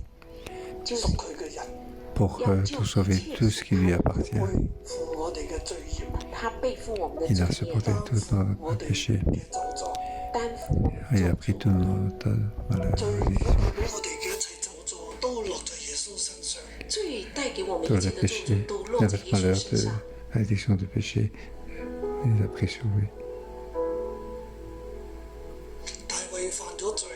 就屬佢嘅人 pour tout sauver tout ce qui lui appartient. 背負我哋嘅罪孽，他背負我們的 Il a 罪孽， supporté tous 我 nos 哋 péchés. 嘅咒詛，擔負我們 Il 的 a 咒 pris 詛 tout notre malheur. 罪我哋嘅一切咒詛都落在耶穌身上。罪帶給我們 Tous 一切 les 的咒 péchés, 詛都落在 notre 耶穌 malheur 身 de 上。 l'addiction de péché, il a pris sur lui. 大衛犯咗罪，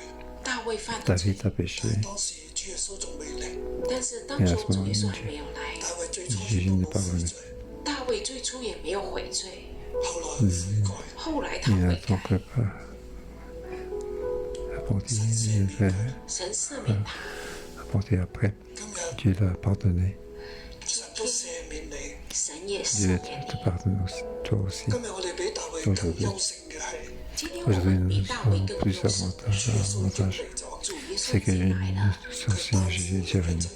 大衛犯了罪， David a péché. 當時主耶穌仲未嚟，但是當時主耶穌還沒有來，大衛最初 Jésus 亦都 n'est 冇 pas 悔 venu. 罪，大衛最初也沒有悔罪，後來佢悔改。後來他 Il 悔 a 改， donc apporté, 神赦免他。 apporté après. 今日 Dieu l'a pardonné. 神都赦免你。神也 Dieu 赦免 te 你。 pardonne aussi, toi aussi. 今日我哋比大衛更優勝嘅係，今天我 Aujourd'hui, 們比 nous 大衛 sommes 更 plus 優勝。 avantages. 主耶穌已經嚟咗，主耶穌 C'est 已 que 經來了， son Seigneur Jésus est déjà venu.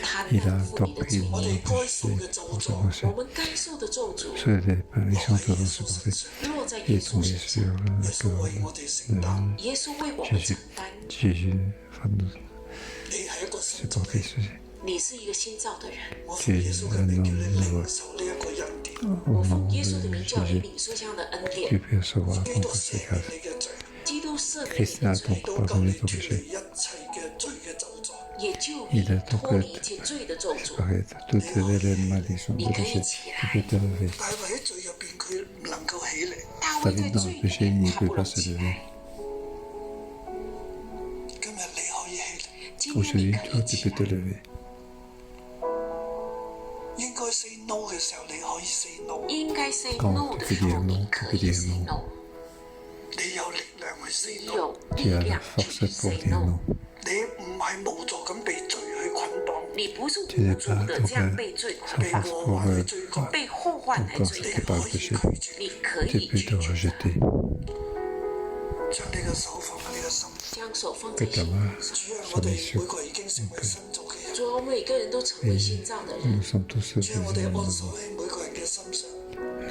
他 Il 擔 a 負你的罪 donc pris 我 nos 哋該 péchés 受嘅咒 pour 詛 nos péchés. 我們該受的咒詛 Sur les péchés 落 que 喺耶 nous 穌 supportés 身上，落在 et 耶 est 穌 tombé 身 sur 上，耶穌 la 為我哋承擔。耶穌為我們承擔。 Jésus va nous 你係一個新造嘅 supporter 人， ceci. 你是一個新造的人，我奉耶穌嘅名叫你領受呢一個恩典， Au 我奉 nom 耶 de 穌的名叫你 Jésus, 領受這樣的恩 tu 典。 peux recevoir 基 ton 督赦 conséquence. 免你嘅罪，基督赦免你 Christ 的 a 罪， donc 都救 pardonné 你 ton 脱離 péché. 一切嘅罪嘅咒詛。也救 Il 你 a 脱 donc 離一切罪的咒詛。 arrête toutes les malédictions de 你可以 péché. 起 Tu 來 peux。te lever. 大衛喺罪入邊，佢唔能夠起嚟。大衛 David 在 dans 罪 le 裡 péché, il 面， ne 他 peut 不 pas 能 se 起 lever. 來。今日你可以起嚟，今天 Aujourd'hui, 你可 toi, 以 tu 起 peux te 來。 lever. 應該 say no 嘅時候，你可以 say no。應該 say Quand no tu 的 peux 時候， dire 你 non, 可 tu peux 以 dire say non. no。你有力量去 say 你 no。有 Tu 力 as la 量 force 去 pour say dire no。 non. 你唔係無助咁被罪去捆綁，你不是無 Tu n'es 助 pas 的 donc 這樣被罪捆 被 sans 綁， force 禍 pour 患去追趕，被禍患來 ton corps 追 你 qui 趕， par 可 le 以 péché. 拒絕，你可 Tu 以 peux 拒 te 絕， rejeter. 將你嘅手放喺你嘅心。將手放在 Et 心 ta main 上。主啊，我哋每個已經成為新造嘅人。主啊，每個人都成為新造的人 Nous，sommes tous 主啊，我哋 devenus 按手 nouveaux. 喺每個人嘅心上，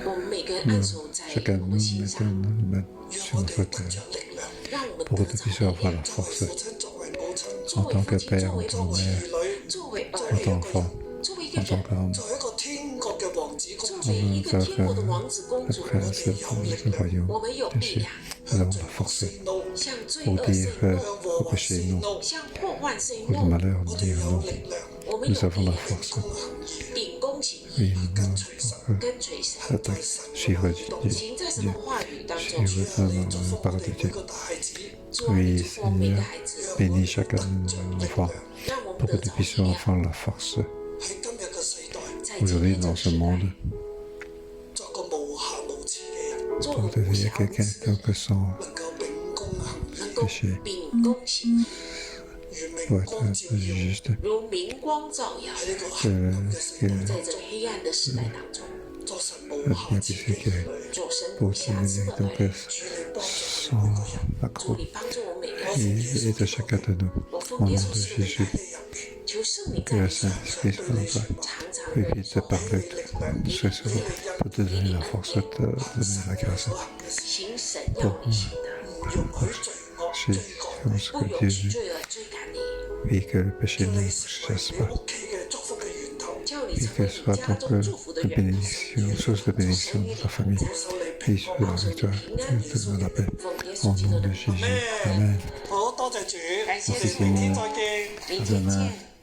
我們每個人按手在 Chacun 我 de 們 nous 心 mettons 上， nos mains 讓 sur 我 notre 哋得 cœur 着力量。讓我們 pour 得 que tu 着 puisses 力 avoir 量 la。作為 force 父親，作為母親，作 en 為 tant 父 que 親， père, 作 en 為 tant 作 que 為 mère, 兒女，作為 作 en 為一 tant 個 qu'enfant, 人，作為一個 en tant 人， qu'homme, 作為一個天國嘅王子公主，作為一個天國的王子公 le 主， prince du royaume 我們有 de 力 cieux. 量， Nous avons 向 la 罪惡 force say no，向罪 pour 惡 dire say no， 向禍 au 患 péché say non, no。向禍患 say au no。 malheur 我哋 dire 有 non. 力量，我們 Nous 有 avons 力 la 量， force, 公行義，秉公行義， oui, 跟 nous 隨神， pour 跟隨神， attaquer, suivre Dieu, 行在什麼話語當中？ suivre 主啊，你祝 la 福我 parole 哋 de 每 Dieu. 個大孩子，主啊，你 Oui, 祝福我每個 Seigneur, 孩子， bénis chacun de nos enfants 讓我們 pour que 得 nous 着力 puissions 量。 avoir la force 喺今日嘅世代，在今 aujourd'hui 天這 dans 個 ce 時代， monde 作個無瑕無疵嘅人，做 pour 個無 devenir 瑕無 quelqu'un 疵的人， que sans 能夠秉公行義，能夠 péché 秉公行義，如 pour 明光 être 照耀。 juste. 如明光照耀。喺呢個黑暗嘅世代，在這黑暗的時代當中，作神無瑕疵嘅兒女，做神 Pour 無瑕疵 devenir 的 donc 兒女。 主你幫助我哋每個人。 sans accroc 主，你幫助我每個人。 et de chacun de nous. 我 Au 奉 nom 耶 de 穌基督的 Jésus, 名，求聖靈 que 在 le 你身 Saint-Esprit soit en toi, 常常 que 的 qu'il te parle, soit souvent, pour te donner la force, te donner la grâce. 行神要你行的，唔容許罪惡 C'est 追趕 comme 你， ce 不 que 容 Dieu 許 veut, 罪惡追趕你， et que le péché 叫 ne 你 nous 成為 chasse 你 pas, 屋企嘅祝福嘅源頭，叫你 et 成為 que 你 soit 家 donc 中祝福的 de 源頭。 bénédiction, source de bénédiction dans ta famille, 受你 et 平 sur 安。 la victoire, te donne la paix. 奉耶 Au 穌基督 nom 的 de 名， Jésus, Amen. 好多謝主，感謝 Merci 明天 Seigneur. 再見。明天見。